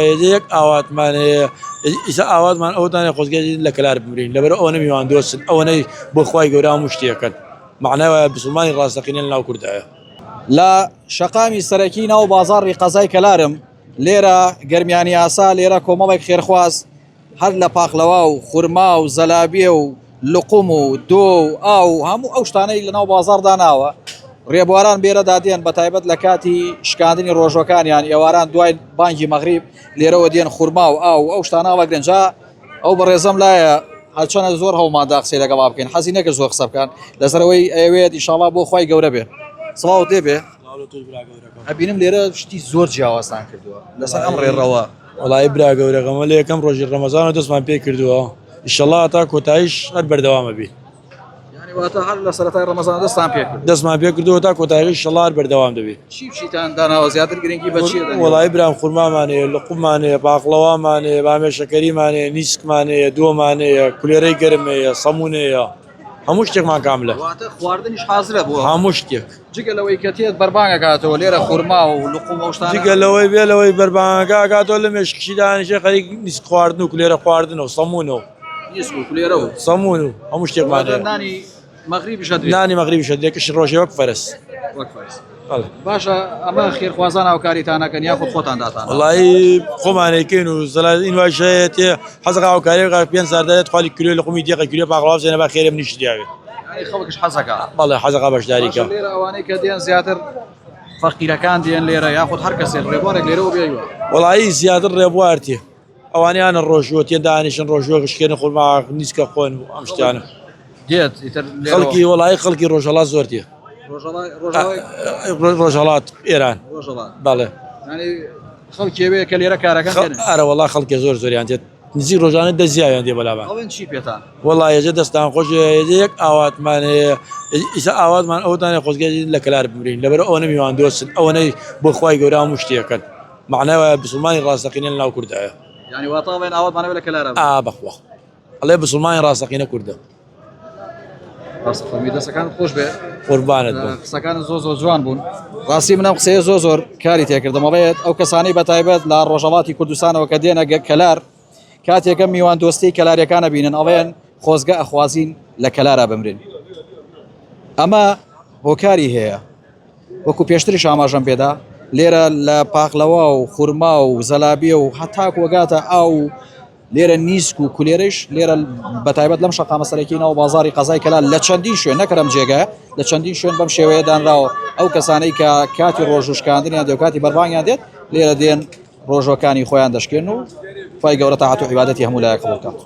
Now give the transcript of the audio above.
يك اوات مان إذا اوات مان او تاني خوزجي لك لا بمرين لبر انا ميوان دوس او انا بخواي غورا مشتيكن معناه بسلمان راسقين لنا كردها لا شقامی سەرەکی ناو بازاڕی قەزای کەلارم لێرە گەرمیانی یاسا لێرە کۆمەڵێک خێرخواز هەر لە پاقلەوە و خورما و زەلابیە و لقوم و دۆ و ئاو هەموو ئەو شتانەی لەناو بازاڕدا ناوە ڕێبواران بێرەدا دێن بە تایبەت لە کاتی شکاندنی ڕۆژەکانیان ئێواران دوای بانگی مەغریب لێرەوە دێن خورما و ئاو ئەو شتاناوە گرنجا ئەو بەڕێزەم لایە هەرچەنە زۆر هەوڵماندا قسەی لەگەڵا بکەین حەزی نەکرد زۆر قسە بکەن لەسەرەوەی ئەوێت ئیشاڵا بۆ خی گەورە بێ سڵاو دێ بێ ئەبینم لێرە شتی زۆر جیاوازتان کردووە لەسەر ئەم ڕێڕەوە وڵی برا گەورەکەمە لە یەکەم ڕۆژی ڕەمەزان و دەستمان پێ کردووە ئیشەڵا تا کۆتاییش هەر بەردەوامە بی واتە هەر لە سەرەتای ڕەمەزان دەستان پێ کرد دەستمان پێ کردووە تا کۆتاییش شەڵار بەردەوام دەبێت چی بچیتان داناوە زیاتر گرنگی بە چی وڵی برام خورمامانەیە لقومانەیە باقڵەوامانەیە بامێ شەکەریمانەیە نیسکمانەیە دۆمانەیە کولێرەی گەرمەیە سەمونەیە هەموو شتێکمان کاملە خواردنیش حازرە بووە هەموو شتێک جگە لەوەی کە تێت بەربانگەکاتەوە لێرە خورما و لقوم ئەو شتانە جگە لەوەی بێ لەوەی بەربانگەکە ئاگاتەوە لە مێشکشی دانیشە خەریک نیسک خواردن و کولێرە خواردن و سەمونەوە نیسک و کولێرە و سەمون و هەموو شتێکمانەیە نانی مەغریبیش نانی مەغریبیش دێکش ڕۆژێ وەک فەرس باشە ئەمە خێرخوازان هاوکاریتانەکەن یاخود خۆتان داتان وڵی خۆمانێکین و زەڵین واشەیەتێ حەزق هاوکاری پێ ساردێت خالی کلێ لە خۆمی دیقە کلێ باقڵاو زێنە با خێرم نیش دیاوێت خەڵکش حەزەکە بەڵێ حەزەقا بەشداریکە لێرە ئەوانەی کە دێن زیاتر فەقیرەکان دێن لێرە یاخود هەر کەسێک ڕێبوارێک لێرەوە بێیوە وڵی زیاتر ڕێبوارتێ ئەوانیانە ڕۆژوە تێ دانیشن ڕۆژوە گشتێنە خۆما نیسکە خۆن و ئەم شتیانە دێت خەڵکی وڵی خەڵکی ڕۆژەڵات زۆر تێ ڕۆژهڵات ئێران بەڵێ خەڵکی وێ کە لێرە کارەکەن ئەرە وڵا خەڵکی زۆر زۆریان تێت نزی ڕۆژانە دەزیاویان دێ بەلابان چی پێتان وڵی ێجە دەستان خۆش یەک ئاواتمانەیە ئیسا ئاواتمان ئەوتانێ خۆزگەی لە کەلار بمرین لەبەر ئەوە نەمیوان دۆستن ئەوەی بۆ خی گەورا و شتێکەکەن معناوە بسلمانی ڕاستەقینە لەناو کوردایە ینی واتاڵێن ئاواتمانەوە لە کەلارە بەخوا ئەڵێ بسلمانی ڕاستەقینە کووردە دەستەکان خۆش بێ قوربانت قسەکان زۆر جوان بوون ڕاستی منم قسەیە زۆر کاری تێکردەمەڵێت ئەو کەسانی بەتایبەت لە ڕۆژەڵاتی کوردستانەوە کە دێنە کەلار کاتێکە میوان دۆستی کەلاریەکانە بینن ئەڵێن خۆزگە ئەخوازین لە کەلارە بمرین ئەمە هۆکاری هەیە وەکو پێشتریش ئاماژەم پێدا لێرە لە پاقلەوە و خورما و زەلابیە و هەتاک وەگاتە ئاو لێرە نیسک و کولێرش لێرە بەتایبەت لەم شەقامە سەرەکی ناو بازاڕی قەزای کەلار لە چەندین شوێن نەکەم جێگە لە چەندین شوێن بەم شێوەیە دانراوە ئەو کەسانەی کە کاتی ڕۆژوشکاندنیان دێ و کاتی بەربانگیان دێت لێرە دێن ڕۆژەکانی خۆیان دەشکێن و خی گەورە تاعات و عیبادەتی هەموو لایەک قبوڵ بکات.